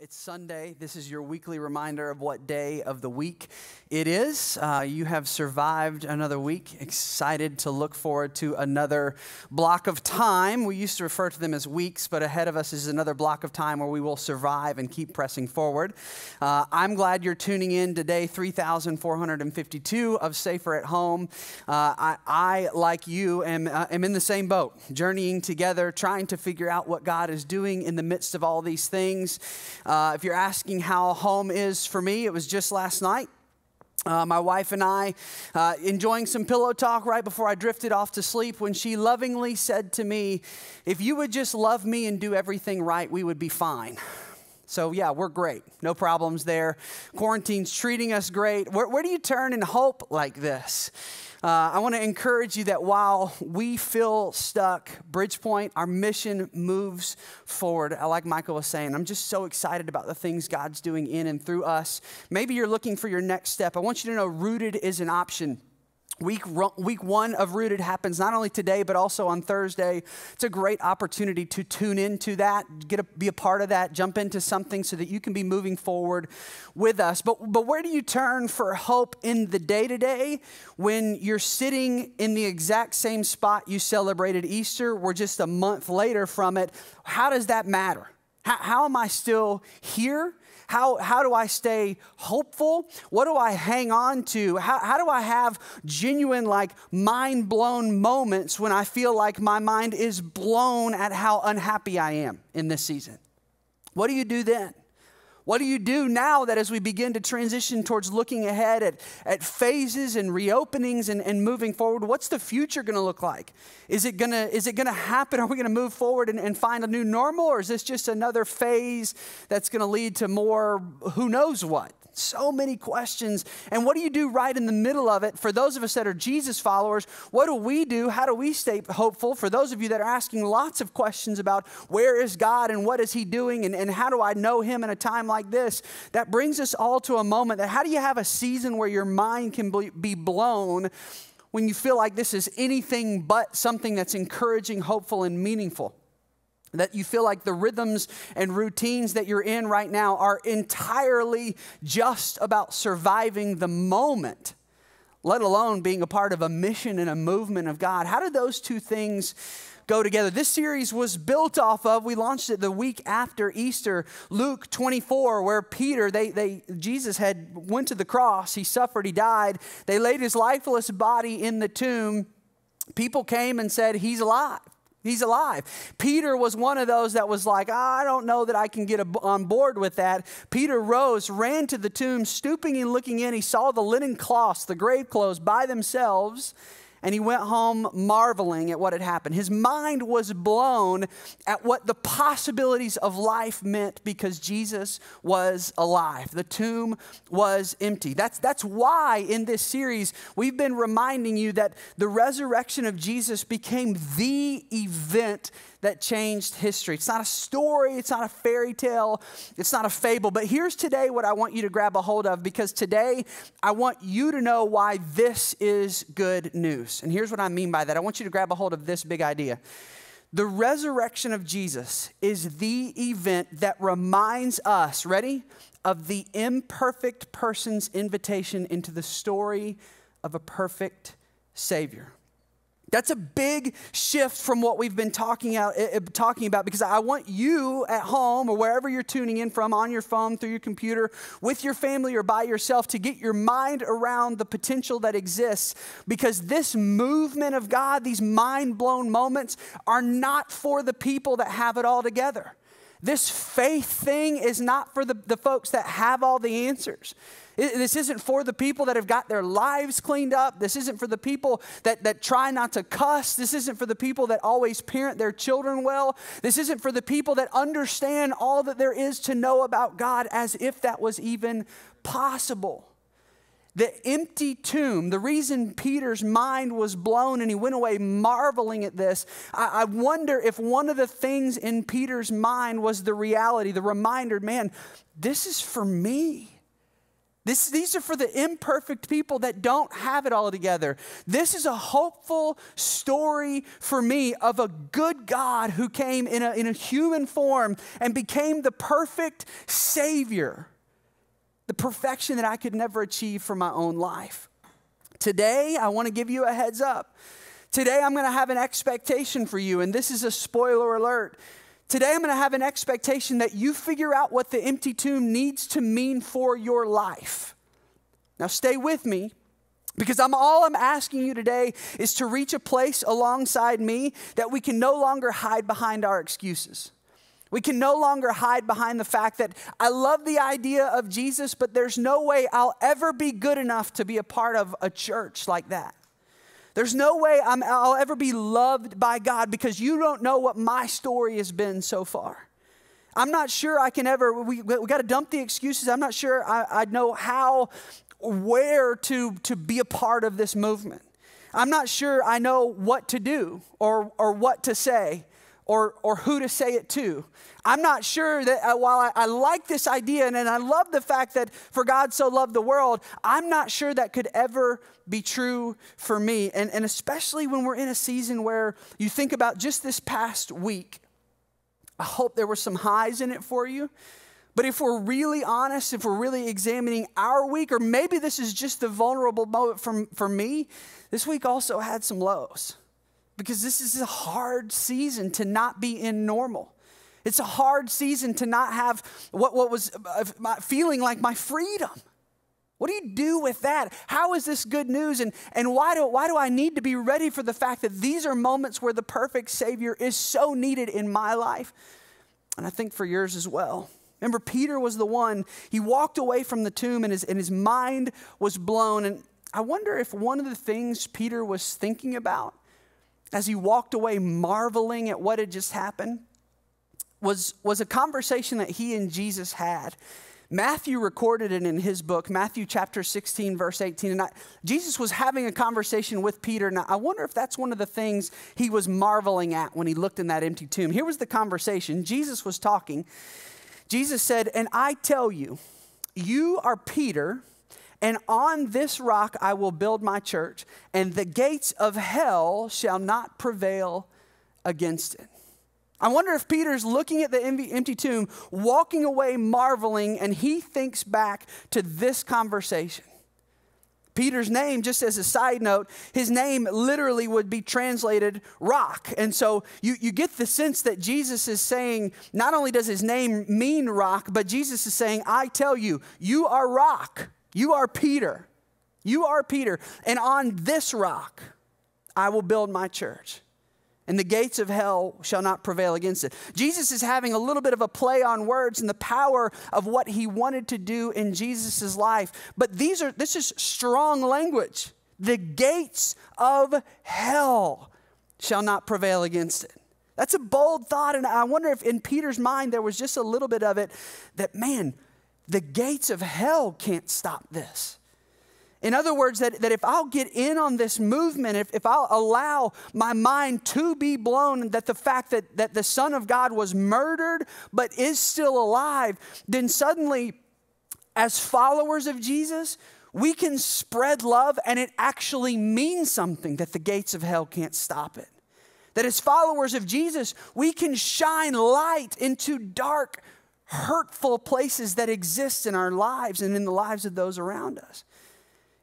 It's Sunday. This is your weekly reminder of what day of the week it is. You have survived another week. Excited to look forward to another block of time. We used to refer to them as weeks, but ahead of us is another block of time where we will survive and keep pressing forward. I'm glad you're tuning in to day 3,452 of Safer at Home. I, like you, am in the same boat, journeying together, trying to figure out what God is doing in the midst of all these things. If you're asking how home is for me, it was just last night. My wife and I enjoying some pillow talk right before I drifted off to sleep when she lovingly said to me, if you would just love me and do everything right, we would be fine. So yeah, we're great. No problems there. Quarantine's treating us great. Where do you turn in hope like this? I want to encourage you that while we feel stuck, BridgePoint, our mission moves forward. Like Michael was saying, I'm just so excited about the things God's doing in and through us. Maybe you're looking for your next step. I want you to know Rooted is an option. Week one of Rooted happens not only today, but also on Thursday. It's a great opportunity to tune into that, be a part of that, jump into something so that you can be moving forward with us. But where do you turn for hope in the day-to-day when you're sitting in the exact same spot you celebrated Easter? We're just a month later from it. How does that matter? How am I still here? How do I stay hopeful? What do I hang on to? How do I have genuine, mind-blown moments when I feel like my mind is blown at how unhappy I am in this season? What do you do then? What do you do now that as we begin to transition towards looking ahead at phases and reopenings and moving forward, what's the future going to look like? Is it going to happen? Are we going to move forward and find a new normal? Or is this just another phase that's going to lead to more who knows what? So many questions. And what do you do right in the middle of it? For those of us that are Jesus followers, what do we do? How do we stay hopeful? For those of you that are asking lots of questions about where is God and what is he doing and how do I know him in a time like this? That brings us all to a moment that how do you have a season where your mind can be blown when you feel like this is anything but something that's encouraging, hopeful, and meaningful? That you feel like the rhythms and routines that you're in right now are entirely just about surviving the moment, let alone being a part of a mission and a movement of God. How do those two things go together? This series was built off of, we launched it the week after Easter, Luke 24, where Peter, Jesus had went to the cross, he suffered, he died. They laid his lifeless body in the tomb. People came and said, he's alive. He's alive. Peter was one of those that was like, I don't know that I can get on board with that. Peter rose, ran to the tomb, stooping and looking in. He saw the linen cloths, the grave clothes by themselves, and he went home marveling at what had happened. His mind was blown at what the possibilities of life meant because Jesus was alive. The tomb was empty. That's why in this series we've been reminding you that the resurrection of Jesus became the event that changed history. It's not a story. It's not a fairy tale. It's not a fable. But here's today what I want you to grab a hold of, because today I want you to know why this is good news. And here's what I mean by that. I want you to grab a hold of this big idea. The resurrection of Jesus is the event that reminds us, ready, of the imperfect person's invitation into the story of a perfect Savior. That's a big shift from what we've been talking about, because I want you at home or wherever you're tuning in from, on your phone, through your computer, with your family or by yourself, to get your mind around the potential that exists, because this movement of God, these mind-blown moments, are not for the people that have it all together. This faith thing is not for the folks that have all the answers. This isn't for the people that have got their lives cleaned up. This isn't for the people that try not to cuss. This isn't for the people that always parent their children well. This isn't for the people that understand all that there is to know about God as if that was even possible. The empty tomb, the reason Peter's mind was blown and he went away marveling at this, I wonder if one of the things in Peter's mind was the reality, the reminder, man, this is for me. These are for the imperfect people that don't have it all together. This is a hopeful story for me of a good God who came in a human form and became the perfect Savior, the perfection that I could never achieve for my own life. Today, I want to give you a heads up. Today, I'm going to have an expectation for you, and this is a spoiler alert. Today, I'm going to have an expectation that you figure out what the empty tomb needs to mean for your life. Now, stay with me, because all I'm asking you today is to reach a place alongside me that we can no longer hide behind our excuses. We can no longer hide behind the fact that I love the idea of Jesus, but there's no way I'll ever be good enough to be a part of a church like that. There's no way I'll ever be loved by God because you don't know what my story has been so far. I'm not sure I can ever, we got to dump the excuses. I'm not sure I know how, where to be a part of this movement. I'm not sure I know what to do or what to say or who to say it to. I'm not sure that while I like this idea and I love the fact that for God so loved the world, I'm not sure that could ever be true for me. And especially when we're in a season where you think about just this past week, I hope there were some highs in it for you. But if we're really honest, if we're really examining our week, or maybe this is just a vulnerable moment for me, this week also had some lows. Because this is a hard season to not be in normal. It's a hard season to not have what was feeling like my freedom. What do you do with that? How is this good news? And why do I need to be ready for the fact that these are moments where the perfect Savior is so needed in my life? And I think for yours as well. Remember, Peter was the one, he walked away from the tomb and his mind was blown. And I wonder if one of the things Peter was thinking about as he walked away marveling at what had just happened was a conversation that he and Jesus had. Matthew recorded it in his book, Matthew chapter 16, verse 18. And Jesus was having a conversation with Peter. Now, I wonder if that's one of the things he was marveling at when he looked in that empty tomb. Here was the conversation. Jesus was talking. Jesus said, "And I tell you, you are Peter, and on this rock I will build my church, and the gates of hell shall not prevail against it." I wonder if Peter's looking at the empty tomb, walking away marveling, and he thinks back to this conversation. Peter's name, just as a side note, his name literally would be translated rock. And so you get the sense that Jesus is saying, not only does his name mean rock, but Jesus is saying, I tell you, you are rock. You are Peter. You are Peter. And on this rock, I will build my church. And the gates of hell shall not prevail against it. Jesus is having a little bit of a play on words and the power of what he wanted to do in Jesus' life. But this is strong language. The gates of hell shall not prevail against it. That's a bold thought. And I wonder if in Peter's mind there was just a little bit of it that, man, the gates of hell can't stop this. In other words, that if I'll get in on this movement, if I'll allow my mind to be blown, that the fact that the Son of God was murdered but is still alive, then suddenly, as followers of Jesus, we can spread love and it actually means something, that the gates of hell can't stop it. That as followers of Jesus, we can shine light into dark, hurtful places that exist in our lives and in the lives of those around us.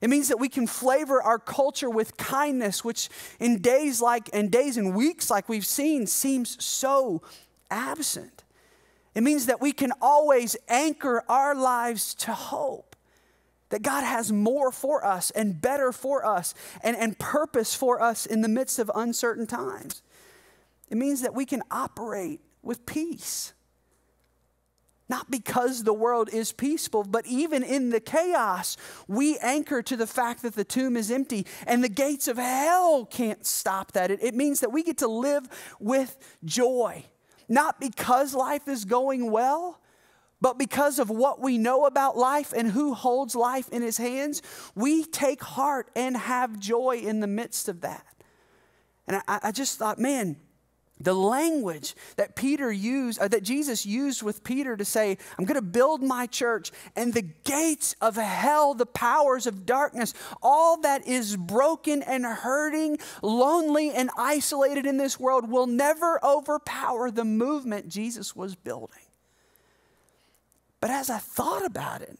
It means that we can flavor our culture with kindness, which in days and weeks like we've seen seems so absent. It means that we can always anchor our lives to hope, that God has more for us and better for us and purpose for us in the midst of uncertain times. It means that we can operate with peace. Not because the world is peaceful, but even in the chaos, we anchor to the fact that the tomb is empty and the gates of hell can't stop that. It means that we get to live with joy, not because life is going well, but because of what we know about life and who holds life in his hands. We take heart and have joy in the midst of that. And I just thought, man, The language that that Jesus used with Peter to say, I'm going to build my church, and the gates of hell, the powers of darkness, all that is broken and hurting, lonely and isolated in this world will never overpower the movement Jesus was building. But as I thought about it,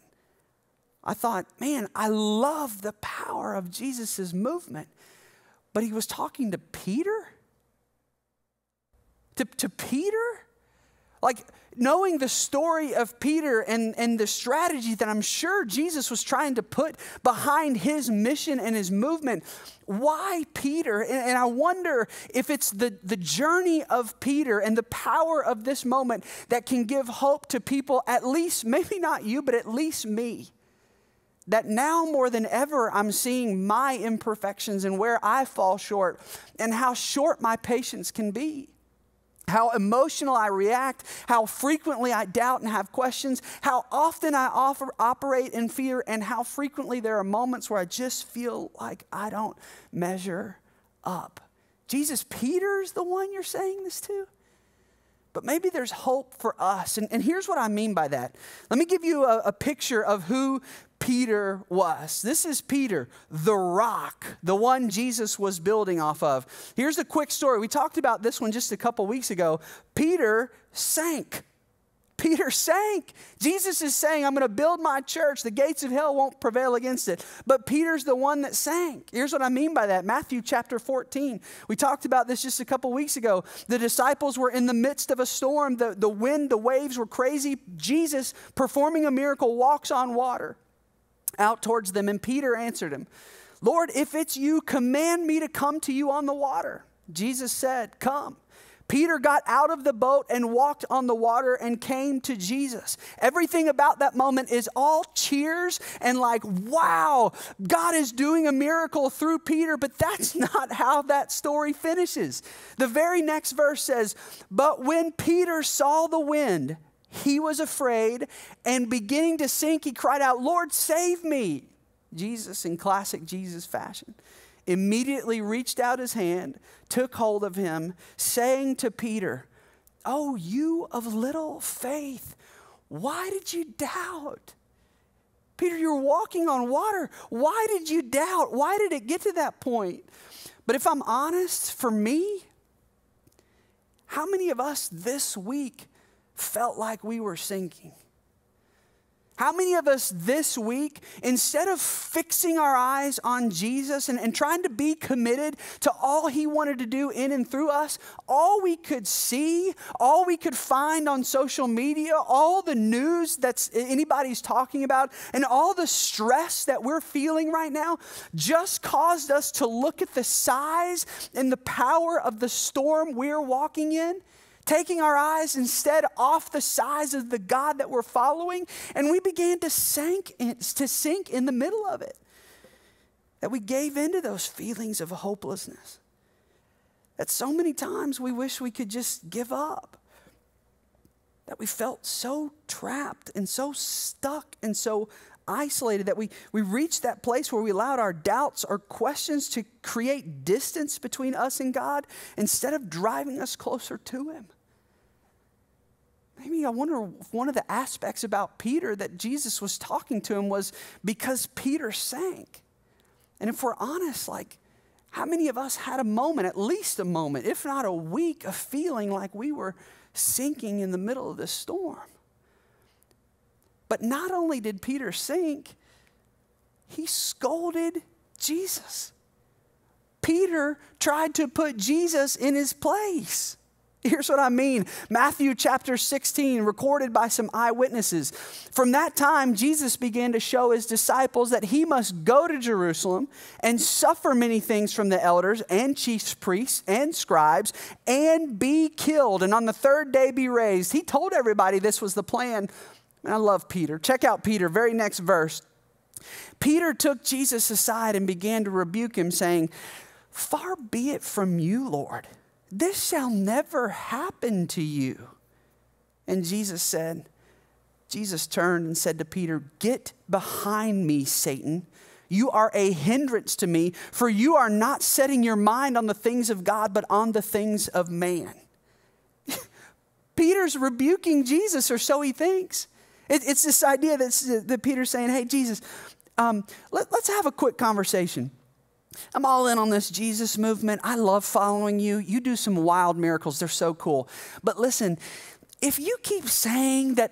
I thought, man, I love the power of Jesus' movement. But he was talking to Peter? To Peter? Like, knowing the story of Peter and the strategy that I'm sure Jesus was trying to put behind his mission and his movement, why Peter? And I wonder if it's the journey of Peter and the power of this moment that can give hope to people, at least, maybe not you, but at least me. That now more than ever, I'm seeing my imperfections and where I fall short and how short my patience can be. How emotional I react, how frequently I doubt and have questions, how often I operate in fear, and how frequently there are moments where I just feel like I don't measure up. Jesus, Peter's the one you're saying this to? But maybe there's hope for us. And here's what I mean by that. Let me give you a picture of who Peter was. This is Peter, the rock, the one Jesus was building off of. Here's a quick story. We talked about this one just a couple weeks ago. Peter sank. Peter sank. Jesus is saying, I'm going to build my church. The gates of hell won't prevail against it. But Peter's the one that sank. Here's what I mean by that. Matthew chapter 14. We talked about this just a couple weeks ago. The disciples were in the midst of a storm. The wind, the waves were crazy. Jesus, performing a miracle, walks on water out towards them. And Peter answered him, Lord, if it's you, command me to come to you on the water. Jesus said, come. Peter got out of the boat and walked on the water and came to Jesus. Everything about that moment is all cheers and like, wow, God is doing a miracle through Peter. But that's not how that story finishes. The very next verse says, but when Peter saw the wind, he was afraid, and beginning to sink, he cried out, Lord, save me. Jesus, in classic Jesus fashion, immediately reached out his hand, took hold of him, saying to Peter, oh, you of little faith, why did you doubt? Peter, you're walking on water. Why did you doubt? Why did it get to that point? But if I'm honest, for me, how many of us this week felt like we were sinking? How many of us this week, instead of fixing our eyes on Jesus and trying to be committed to all he wanted to do in and through us, all we could see, all we could find on social media, all the news that's anybody's talking about, and all the stress that we're feeling right now just caused us to look at the size and the power of the storm we're walking in, taking our eyes instead off the size of the God that we're following, and we began to sink in the middle of it. That we gave into those feelings of hopelessness. That so many times we wish we could just give up. That we felt so trapped and so stuck and so isolated that we reached that place where we allowed our doubts or questions to create distance between us and God instead of driving us closer to him. Maybe I wonder if one of the aspects about Peter that Jesus was talking to him was because Peter sank. And if we're honest, like, how many of us had a moment, at least a moment, if not a week, of feeling like we were sinking in the middle of this storm? But not only did Peter sink, he scolded Jesus. Peter tried to put Jesus in his place. Here's what I mean. Matthew chapter 16, recorded by some eyewitnesses. From that time, Jesus began to show his disciples that he must go to Jerusalem and suffer many things from the elders and chief priests and scribes and be killed, and on the third day be raised. He told everybody this was the plan. And I love Peter. Check out Peter, very next verse. Peter took Jesus aside and began to rebuke him, saying, far be it from you, Lord. This shall never happen to you. And Jesus turned and said to Peter, get behind me, Satan. You are a hindrance to me, for you are not setting your mind on the things of God, but on the things of man. Peter's rebuking Jesus, or so he thinks. It's this idea that Peter's saying, hey, Jesus, let's have a quick conversation. I'm all in on this Jesus movement. I love following you. You do some wild miracles. They're so cool. But listen, if you keep saying that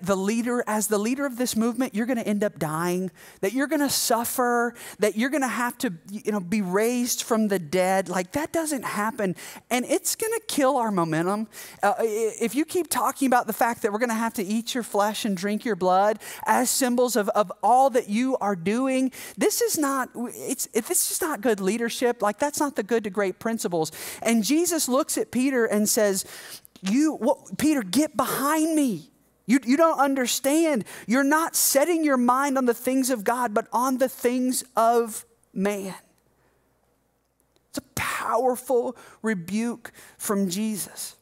as the leader of this movement, you're going to end up dying, that you're going to suffer, that you're going to have to, be raised from the dead, like that doesn't happen. And it's going to kill our momentum. If you keep talking about the fact that we're going to have to eat your flesh and drink your blood as symbols of all that you are doing, this is not good leadership. Like that's not the good to great principles. And Jesus looks at Peter and says, Peter, get behind me. You don't understand. You're not setting your mind on the things of God, but on the things of man. It's a powerful rebuke from Jesus.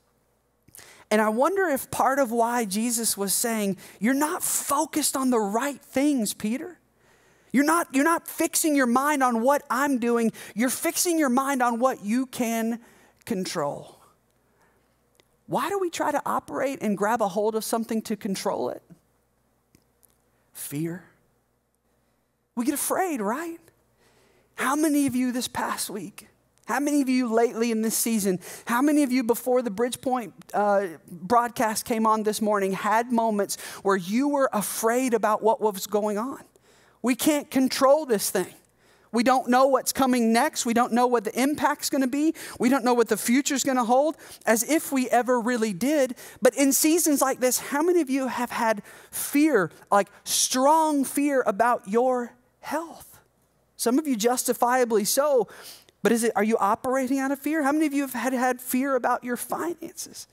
And I wonder if part of why Jesus was saying, you're not focused on the right things, Peter. You're not fixing your mind on what I'm doing. You're fixing your mind on what you can control. Why do we try to operate and grab a hold of something to control it? Fear. We get afraid, right? How many of you this past week, how many of you lately in this season, how many of you before the BridgePoint broadcast came on this morning had moments where you were afraid about what was going on? We can't control this thing. We don't know what's coming next. We don't know what the impact's going to be. We don't know what the future's going to hold, as if we ever really did. But in seasons like this, how many of you have had fear, like strong fear about your health? Some of you justifiably so, but are you operating out of fear? How many of you have had fear about your finances?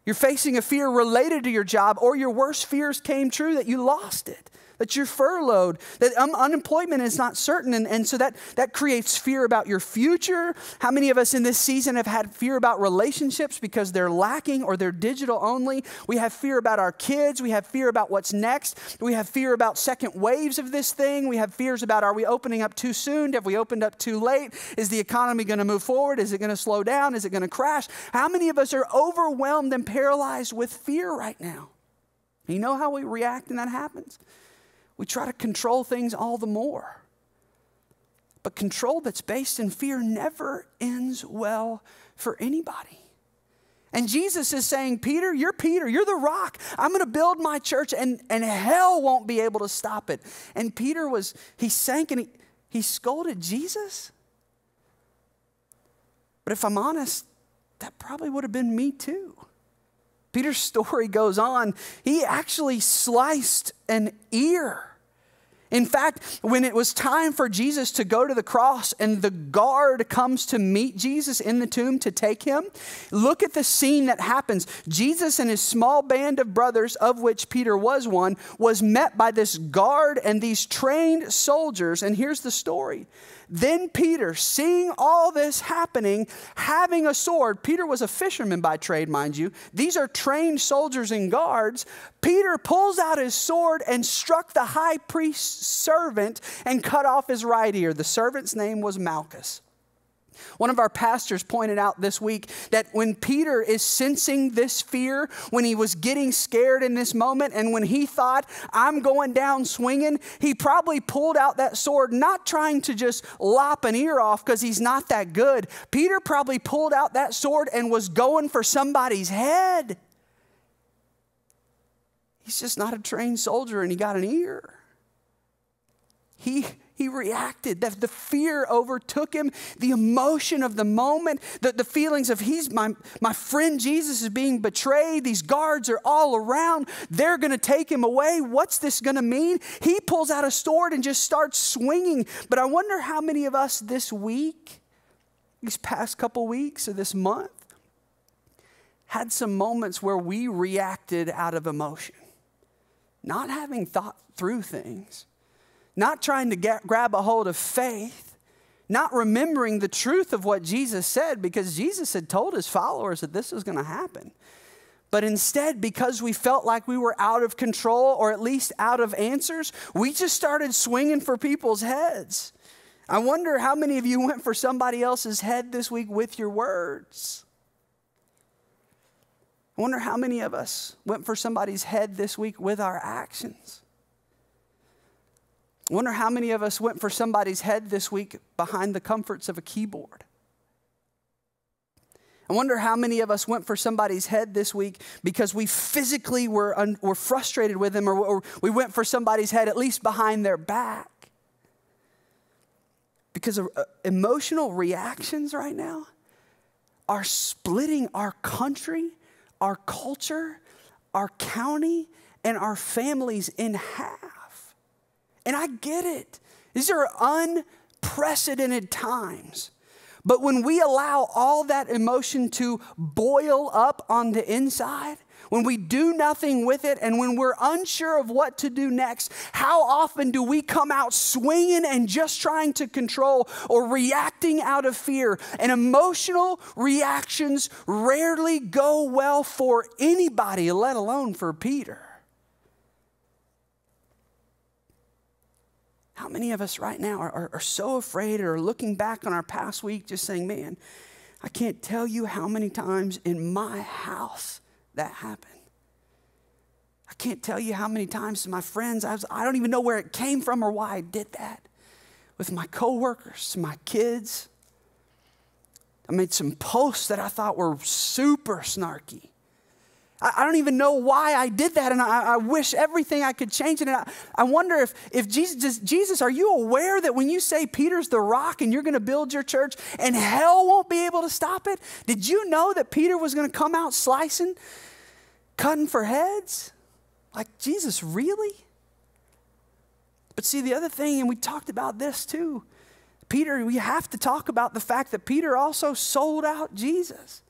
You're facing a fear related to your job, or your worst fears came true, that you lost it, that you're furloughed, that unemployment is not certain. And so that creates fear about your future. How many of us in this season have had fear about relationships because they're lacking or they're digital only? We have fear about our kids. We have fear about what's next. We have fear about second waves of this thing. We have fears about, are we opening up too soon? Have we opened up too late? Is the economy going to move forward? Is it going to slow down? Is it going to crash? How many of us are overwhelmed and paralyzed with fear right now? You know how we react when that happens? We try to control things all the more. But control that's based in fear never ends well for anybody. And Jesus is saying, Peter, you're the rock. I'm going to build my church and hell won't be able to stop it. And Peter he sank and he scolded Jesus. But if I'm honest, that probably would have been me too. Peter's story goes on. He actually sliced an ear. In fact, when it was time for Jesus to go to the cross and the guard comes to meet Jesus in the tomb to take him, look at the scene that happens. Jesus and his small band of brothers, of which Peter was one, was met by this guard and these trained soldiers. And here's the story. Then Peter, seeing all this happening, having a sword. Peter was a fisherman by trade, mind you. These are trained soldiers and guards. Peter pulls out his sword and struck the high priest's servant and cut off his right ear. The servant's name was Malchus. One of our pastors pointed out this week that when Peter is sensing this fear, when he was getting scared in this moment, and when he thought, I'm going down swinging, he probably pulled out that sword, not trying to just lop an ear off because he's not that good. Peter probably pulled out that sword and was going for somebody's head. He's just not a trained soldier and he got an ear. He reacted. The fear overtook him. The emotion of the moment, the feelings of my friend Jesus is being betrayed. These guards are all around. They're going to take him away. What's this going to mean? He pulls out a sword and just starts swinging. But I wonder how many of us this week, these past couple weeks of this month, had some moments where we reacted out of emotion, not having thought through things. Not trying to grab a hold of faith, not remembering the truth of what Jesus said, because Jesus had told his followers that this was going to happen. But instead, because we felt like we were out of control, or at least out of answers, we just started swinging for people's heads. I wonder how many of you went for somebody else's head this week with your words. I wonder how many of us went for somebody's head this week with our actions. I wonder how many of us went for somebody's head this week behind the comforts of a keyboard. I wonder how many of us went for somebody's head this week because we physically were frustrated with them, or we went for somebody's head at least behind their back. Because emotional reactions right now are splitting our country, our culture, our county, and our families in half. And I get it. These are unprecedented times. But when we allow all that emotion to boil up on the inside, when we do nothing with it, and when we're unsure of what to do next, how often do we come out swinging and just trying to control or reacting out of fear? And emotional reactions rarely go well for anybody, let alone for Peter. How many of us right now are so afraid, or looking back on our past week just saying, man, I can't tell you how many times in my house that happened. I can't tell you how many times to my friends, I don't even know where it came from or why I did that. With my coworkers, my kids. I made some posts that I thought were super snarky. I don't even know why I did that, and I wish everything I could change it. And I wonder if Jesus, are you aware that when you say Peter's the rock and you're going to build your church and hell won't be able to stop it? Did you know that Peter was going to come out slicing, cutting for heads? Like, Jesus, really? But see, the other thing, and we talked about this too, Peter, we have to talk about the fact that Peter also sold out Jesus.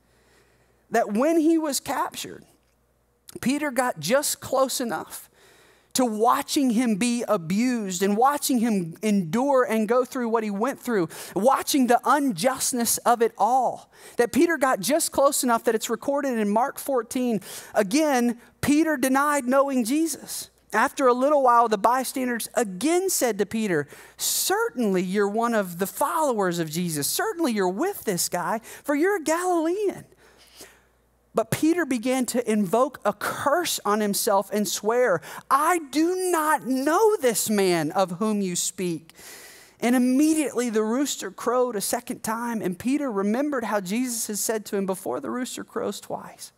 That when he was captured, Peter got just close enough to watching him be abused and watching him endure and go through what he went through, watching the unjustness of it all. That Peter got just close enough that it's recorded in Mark 14. Again, Peter denied knowing Jesus. After a little while, the bystanders again said to Peter, certainly you're one of the followers of Jesus. Certainly you're with this guy, for you're a Galilean. But Peter began to invoke a curse on himself and swear, I do not know this man of whom you speak. And immediately the rooster crowed a second time, and Peter remembered how Jesus had said to him, before the rooster crows twice,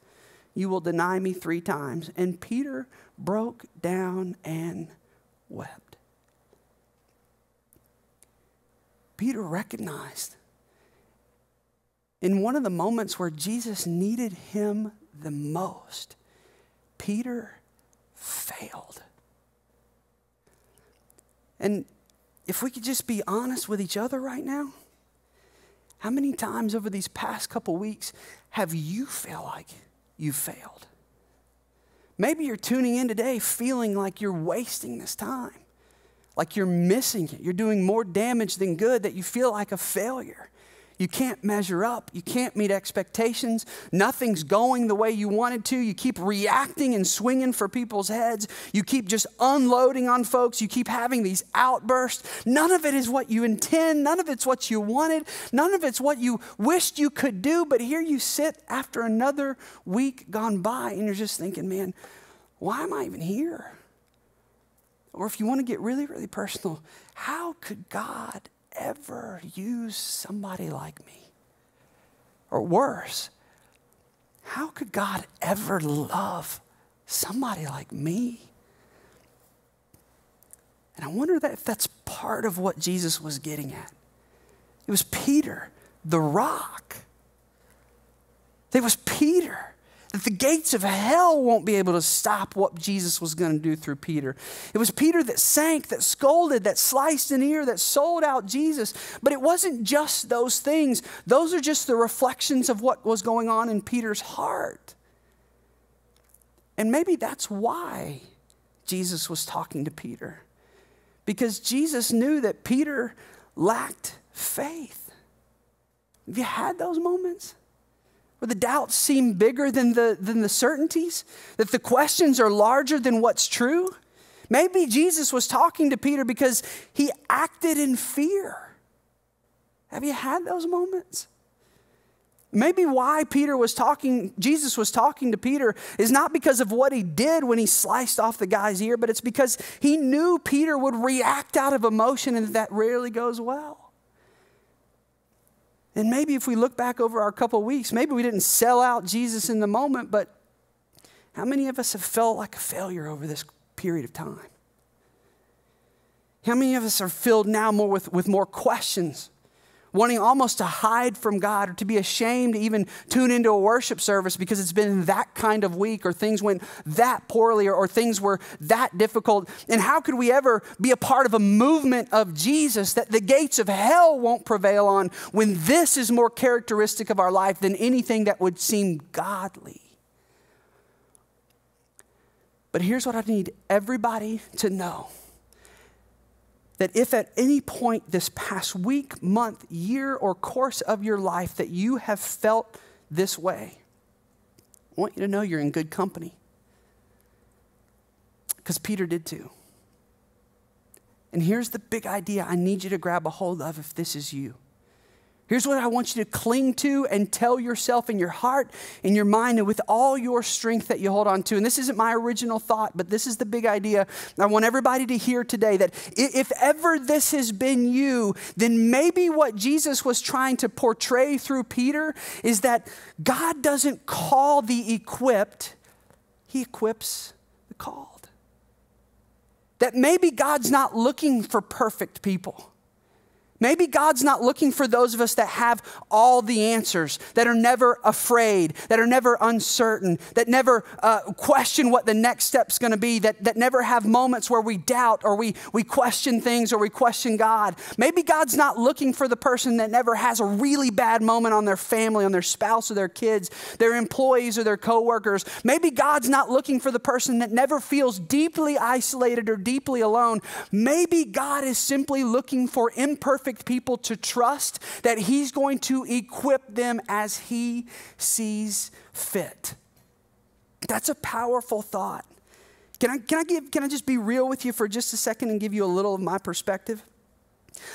you will deny me 3 times. And Peter broke down and wept. Peter recognized in one of the moments where Jesus needed him the most, Peter failed. And if we could just be honest with each other right now, how many times over these past couple weeks have you felt like you failed? Maybe you're tuning in today feeling like you're wasting this time, like you're missing it. You're doing more damage than good, that you feel like a failure. You can't measure up. You can't meet expectations. Nothing's going the way you wanted to. You keep reacting and swinging for people's heads. You keep just unloading on folks. You keep having these outbursts. None of it is what you intend. None of it's what you wanted. None of it's what you wished you could do. But here you sit after another week gone by and you're just thinking, man, why am I even here? Or if you want to get really, really personal, how could God ever use somebody like me? Or worse, how could God ever love somebody like me? And I wonder if that's part of what Jesus was getting at. It was Peter, the rock. It was Peter. That the gates of hell won't be able to stop what Jesus was going to do through Peter. It was Peter that sank, that scolded, that sliced an ear, that sold out Jesus. But it wasn't just those things. Those are just the reflections of what was going on in Peter's heart. And maybe that's why Jesus was talking to Peter. Because Jesus knew that Peter lacked faith. Have you had those moments? Where the doubts seem bigger than the certainties? That the questions are larger than what's true? Maybe Jesus was talking to Peter because he acted in fear. Have you had those moments? Maybe why Jesus was talking to Peter is not because of what he did when he sliced off the guy's ear, but it's because he knew Peter would react out of emotion, and that rarely goes well. And maybe if we look back over our couple of weeks, maybe we didn't sell out Jesus in the moment, but how many of us have felt like a failure over this period of time? How many of us are filled now more with more questions, wanting almost to hide from God or to be ashamed to even tune into a worship service because it's been that kind of week, or things went that poorly, or things were that difficult? And how could we ever be a part of a movement of Jesus that the gates of hell won't prevail on when this is more characteristic of our life than anything that would seem godly? But here's what I need everybody to know. That if at any point this past week, month, year, or course of your life that you have felt this way, I want you to know you're in good company. Because Peter did too. And here's the big idea I need you to grab a hold of if this is you. Here's what I want you to cling to and tell yourself in your heart, in your mind, and with all your strength that you hold on to. And this isn't my original thought, but this is the big idea I want everybody to hear today, that if ever this has been you, then maybe what Jesus was trying to portray through Peter is that God doesn't call the equipped, he equips the called. That maybe God's not looking for perfect people. Maybe God's not looking for those of us that have all the answers, that are never afraid, that are never uncertain, that never question what the next step's going to be, that never have moments where we doubt or we question things or we question God. Maybe God's not looking for the person that never has a really bad moment on their family, on their spouse or their kids, their employees or their coworkers. Maybe God's not looking for the person that never feels deeply isolated or deeply alone. Maybe God is simply looking for imperfect people to trust that he's going to equip them as he sees fit. That's a powerful thought. Can I just be real with you for just a second and give you a little of my perspective?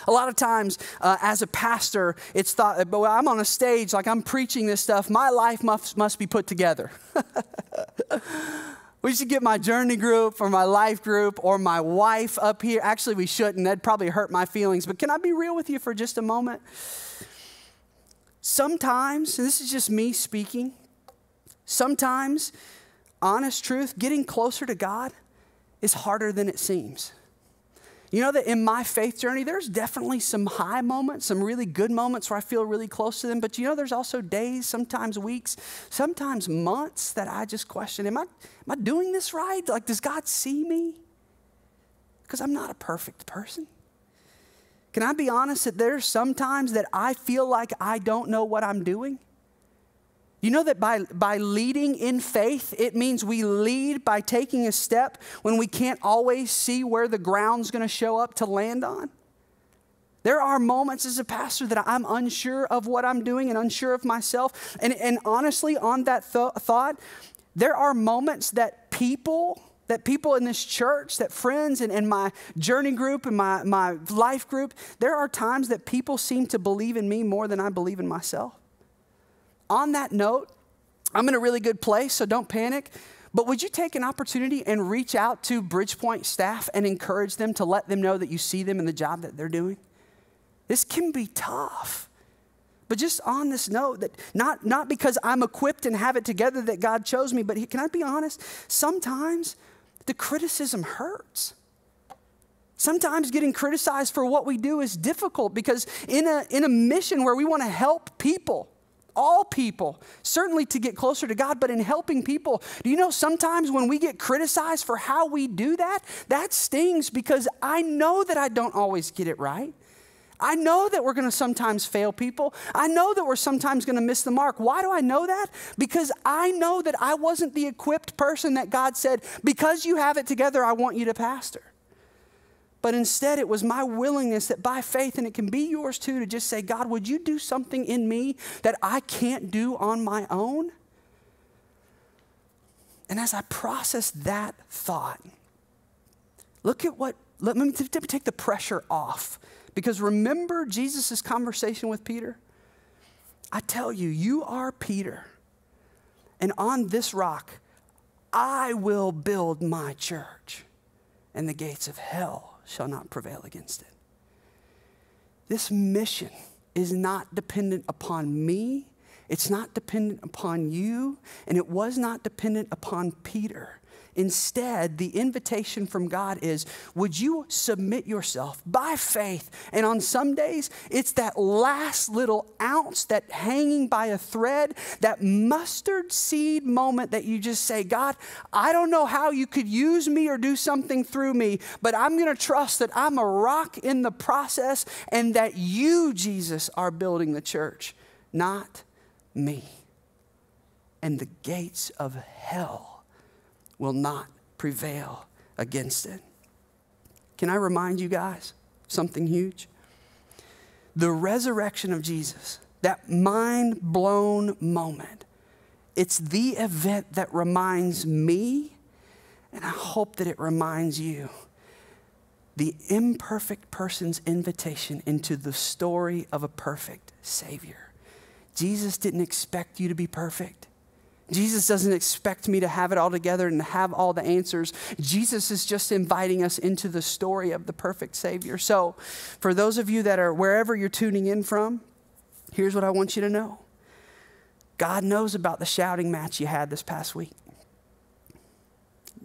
A lot of times as a pastor, it's thought, but I'm on a stage, like I'm preaching this stuff, my life must be put together. We should get my journey group or my life group or my wife up here. Actually, we shouldn't. That'd probably hurt my feelings. But can I be real with you for just a moment? Sometimes, and this is just me speaking, sometimes, honest truth, getting closer to God is harder than it seems. You know that in my faith journey, there's definitely some high moments, some really good moments where I feel really close to them. But you know, there's also days, sometimes weeks, sometimes months that I just question, am I doing this right? Like, does God see me? Because I'm not a perfect person. Can I be honest that there's sometimes that I feel like I don't know what I'm doing? You know that by leading in faith, it means we lead by taking a step when we can't always see where the ground's going to show up to land on. There are moments as a pastor that I'm unsure of what I'm doing and unsure of myself. And honestly, on that thought, there are moments that people in this church, that friends and my journey group and my life group, there are times that people seem to believe in me more than I believe in myself. On that note, I'm in a really good place, so don't panic. But would you take an opportunity and reach out to BridgePoint staff and encourage them to let them know that you see them in the job that they're doing? This can be tough. But just on this note, that not because I'm equipped and have it together that God chose me, but can I be honest? Sometimes the criticism hurts. Sometimes getting criticized for what we do is difficult because in a mission where we want to help people, all people, certainly to get closer to God, but in helping people, do you know sometimes when we get criticized for how we do that, that stings because I know that I don't always get it right. I know that we're going to sometimes fail people. I know that we're sometimes going to miss the mark. Why do I know that? Because I know that I wasn't the equipped person that God said, because you have it together, I want you to pastor. But instead, it was my willingness that by faith, and it can be yours too, to just say, God, would you do something in me that I can't do on my own? And as I process that thought, let me take the pressure off. Because remember Jesus' conversation with Peter? I tell you, you are Peter, and on this rock I will build my church, and the gates of hell shall not prevail against it. This mission is not dependent upon me. It's not dependent upon you, and it was not dependent upon Peter. Instead, the invitation from God is, would you submit yourself by faith? And on some days, it's that last little ounce, that hanging by a thread, that mustard seed moment that you just say, God, I don't know how you could use me or do something through me, but I'm going to trust that I'm a rock in the process and that you, Jesus, are building the church, not me. And the gates of hell will not prevail against it. Can I remind you guys something huge? The resurrection of Jesus, that mind-blown moment, it's the event that reminds me, and I hope that it reminds you, the imperfect person's invitation into the story of a perfect Savior. Jesus didn't expect you to be perfect. Jesus doesn't expect me to have it all together and have all the answers. Jesus is just inviting us into the story of the perfect Savior. So for those of you that are wherever you're tuning in from, here's what I want you to know. God knows about the shouting match you had this past week.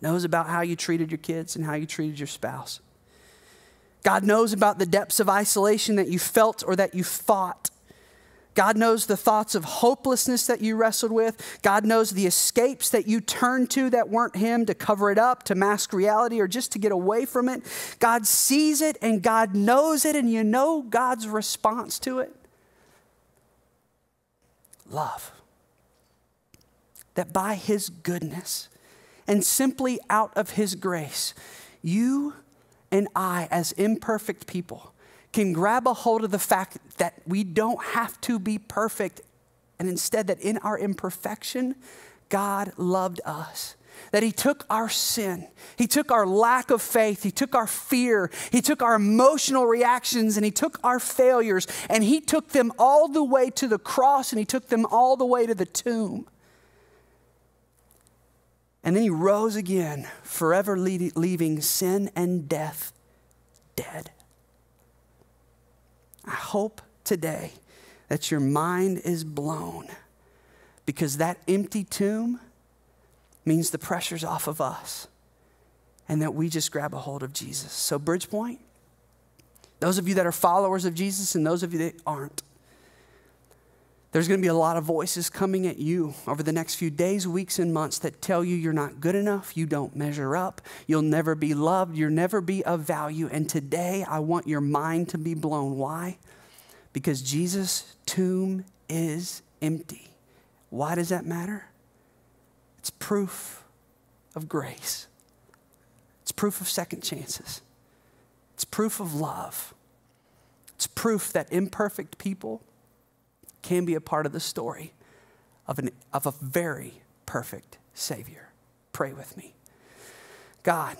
Knows about how you treated your kids and how you treated your spouse. God knows about the depths of isolation that you felt or that you fought. God knows the thoughts of hopelessness that you wrestled with. God knows the escapes that you turned to that weren't Him, to cover it up, to mask reality, or just to get away from it. God sees it and God knows it, and you know God's response to it? Love. That by His goodness and simply out of His grace, you and I, as imperfect people, can grab a hold of the fact that we don't have to be perfect, and instead that in our imperfection, God loved us. That He took our sin, He took our lack of faith, He took our fear, He took our emotional reactions, and He took our failures, and He took them all the way to the cross, and He took them all the way to the tomb. And then He rose again, forever leaving sin and death dead. I hope today that your mind is blown, because that empty tomb means the pressure's off of us and that we just grab a hold of Jesus. So BridgePoint, those of you that are followers of Jesus and those of you that aren't, there's going to be a lot of voices coming at you over the next few days, weeks, and months that tell you you're not good enough, you don't measure up, you'll never be loved, you'll never be of value. And today I want your mind to be blown. Why? Because Jesus' tomb is empty. Why does that matter? It's proof of grace. It's proof of second chances. It's proof of love. It's proof that imperfect people can be a part of the story of a very perfect Savior. Pray with me. God,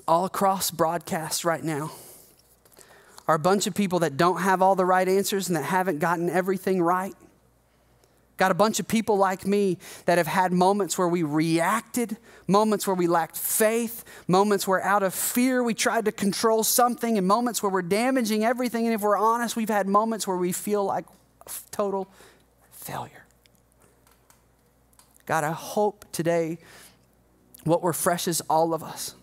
all across broadcast right now are a bunch of people that don't have all the right answers and that haven't gotten everything right. Got a bunch of people like me that have had moments where we reacted, moments where we lacked faith, moments where out of fear we tried to control something, and moments where we're damaging everything. And if we're honest, we've had moments where we feel like total failure. God, I hope today what refreshes all of us.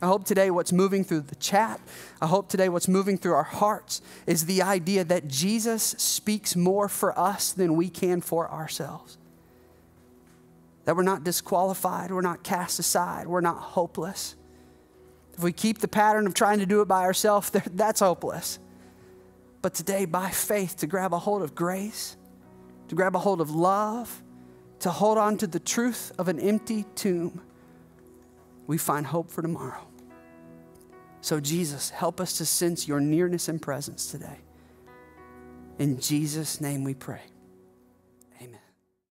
I hope today what's moving through the chat, I hope today what's moving through our hearts is the idea that Jesus speaks more for us than we can for ourselves. That we're not disqualified, we're not cast aside, we're not hopeless. If we keep the pattern of trying to do it by ourselves, that's hopeless. But today, by faith, to grab a hold of grace, to grab a hold of love, to hold on to the truth of an empty tomb, we find hope for tomorrow. So Jesus, help us to sense your nearness and presence today. In Jesus' name we pray.